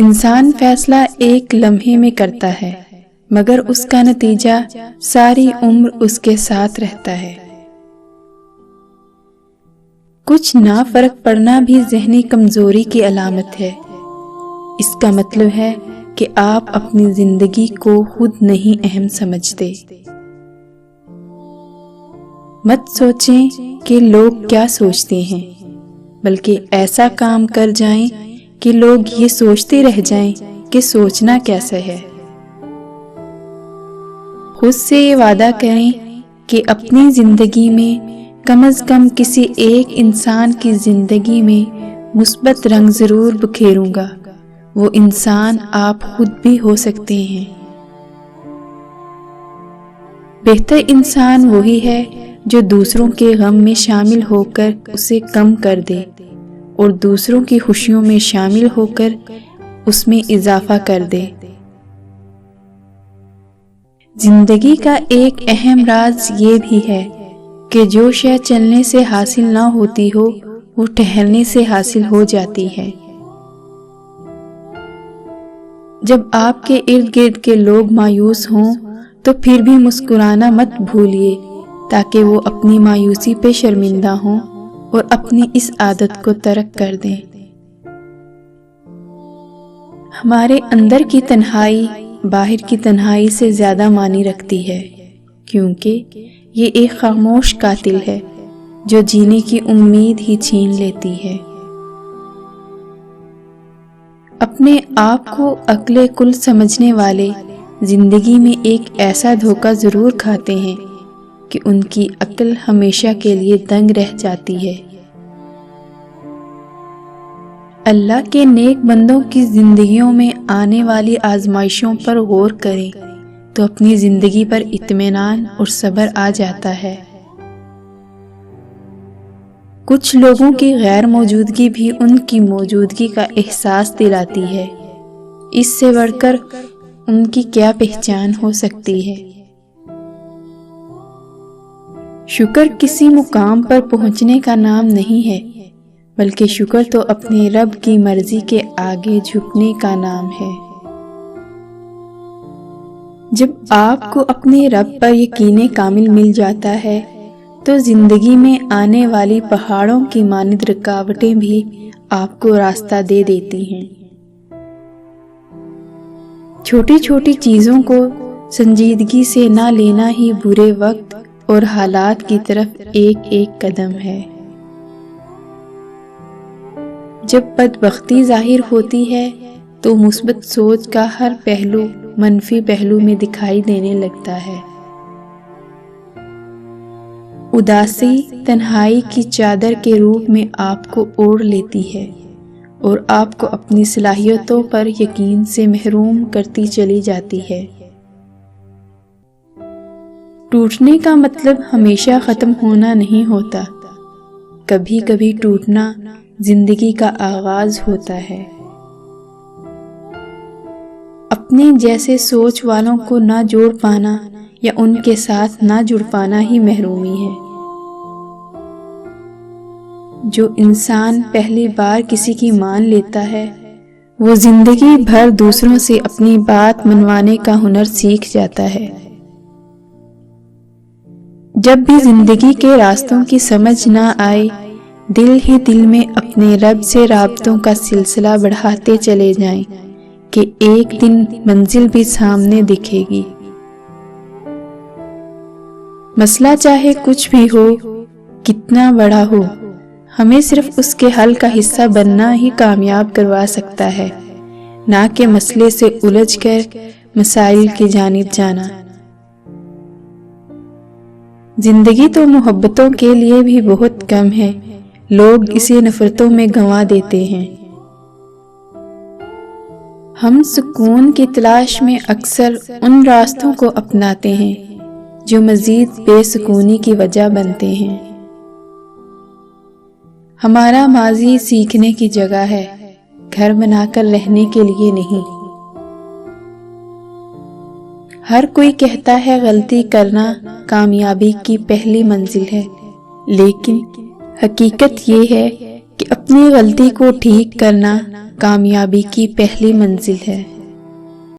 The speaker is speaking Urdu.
انسان فیصلہ ایک لمحے میں کرتا ہے، مگر اس کا نتیجہ ساری عمر اس کے ساتھ رہتا ہے۔ کچھ نہ فرق پڑنا بھی ذہنی کمزوری کی علامت ہے۔ اس کا مطلب ہے کہ آپ اپنی زندگی کو خود نہیں اہم سمجھتے۔ مت سوچیں کہ لوگ کیا سوچتے ہیں، بلکہ ایسا کام کر جائیں کہ لوگ یہ سوچتے رہ جائیں کہ سوچنا کیسا ہے۔ خود سے یہ وعدہ کریں کہ اپنی زندگی میں کم از کم کسی ایک انسان کی زندگی میں مثبت رنگ ضرور بکھیروں گا۔ وہ انسان آپ خود بھی ہو سکتے ہیں۔ بہتر انسان وہی ہے جو دوسروں کے غم میں شامل ہو کر اسے کم کر دے اور دوسروں کی خوشیوں میں شامل ہو کر اس میں اضافہ کر دے۔ زندگی کا ایک اہم راز یہ بھی ہے کہ جو شے چلنے سے حاصل نہ ہوتی ہو وہ ٹہلنے سے حاصل ہو جاتی ہے۔ جب آپ کے ارد گرد کے لوگ مایوس ہوں تو پھر بھی مسکرانا مت بھولیے، تاکہ وہ اپنی مایوسی پہ شرمندہ ہوں اور اپنی اس عادت کو ترک کر دیں۔ ہمارے اندر کی تنہائی باہر کی تنہائی سے زیادہ معنی رکھتی ہے، کیونکہ یہ ایک خاموش قاتل ہے جو جینے کی امید ہی چھین لیتی ہے۔ اپنے آپ کو عقل کل سمجھنے والے زندگی میں ایک ایسا دھوکہ ضرور کھاتے ہیں کہ ان کی عقل ہمیشہ کے لیے دنگ رہ جاتی ہے۔ اللہ کے نیک بندوں کی زندگیوں میں آنے والی آزمائشوں پر غور کریں تو اپنی زندگی پر اطمینان اور صبر آ جاتا ہے۔ کچھ لوگوں کی غیر موجودگی بھی ان کی موجودگی کا احساس دلاتی ہے۔ اس سے بڑھ کر ان کی کیا پہچان ہو سکتی ہے؟ شکر کسی مقام پر پہنچنے کا نام نہیں ہے، بلکہ شکر تو اپنے رب کی مرضی کے آگے جھکنے کا نام ہے۔ جب آپ کو اپنے رب پر یقین کامل مل جاتا ہے تو زندگی میں آنے والی پہاڑوں کی مانند رکاوٹیں بھی آپ کو راستہ دے دیتی ہیں۔ چھوٹی چھوٹی چیزوں کو سنجیدگی سے نہ لینا ہی برے وقت اور حالات کی طرف ایک ایک قدم ہے۔ جب بدبختی ظاہر ہوتی ہے تو مثبت سوچ کا ہر پہلو منفی پہلو میں دکھائی دینے لگتا ہے۔ اداسی تنہائی کی چادر کے روپ میں آپ کو اوڑھ لیتی ہے اور آپ کو اپنی صلاحیتوں پر یقین سے محروم کرتی چلی جاتی ہے۔ ٹوٹنے کا مطلب ہمیشہ ختم ہونا نہیں ہوتا، کبھی کبھی ٹوٹنا زندگی کا آغاز ہوتا ہے۔ اپنے جیسے سوچ والوں کو نہ جوڑ پانا یا ان کے ساتھ نہ جڑ پانا ہی محرومی ہے۔ جو انسان پہلی بار کسی کی مان لیتا ہے وہ زندگی بھر دوسروں سے اپنی بات منوانے کا ہنر سیکھ جاتا ہے۔ جب بھی زندگی کے راستوں کی سمجھ نہ آئے، دل ہی دل میں اپنے رب سے رابطوں کا سلسلہ بڑھاتے چلے جائیں کہ ایک دن منزل بھی سامنے دکھے گی۔ مسئلہ چاہے کچھ بھی ہو، کتنا بڑا ہو، ہمیں صرف اس کے حل کا حصہ بننا ہی کامیاب کروا سکتا ہے، نہ کہ مسئلے سے الجھ کر مسائل کی جانب جانا۔ زندگی تو محبتوں کے لیے بھی بہت کم ہے، لوگ اسے نفرتوں میں گنوا دیتے ہیں۔ ہم سکون کی تلاش میں اکثر ان راستوں کو اپناتے ہیں جو مزید بے سکونی کی وجہ بنتے ہیں۔ ہمارا ماضی سیکھنے کی جگہ ہے، گھر بنا کر رہنے کے لیے نہیں۔ ہر کوئی کہتا ہے غلطی کرنا کامیابی کی پہلی منزل ہے، لیکن حقیقت یہ ہے کہ اپنی غلطی کو ٹھیک کرنا کامیابی کی پہلی منزل ہے۔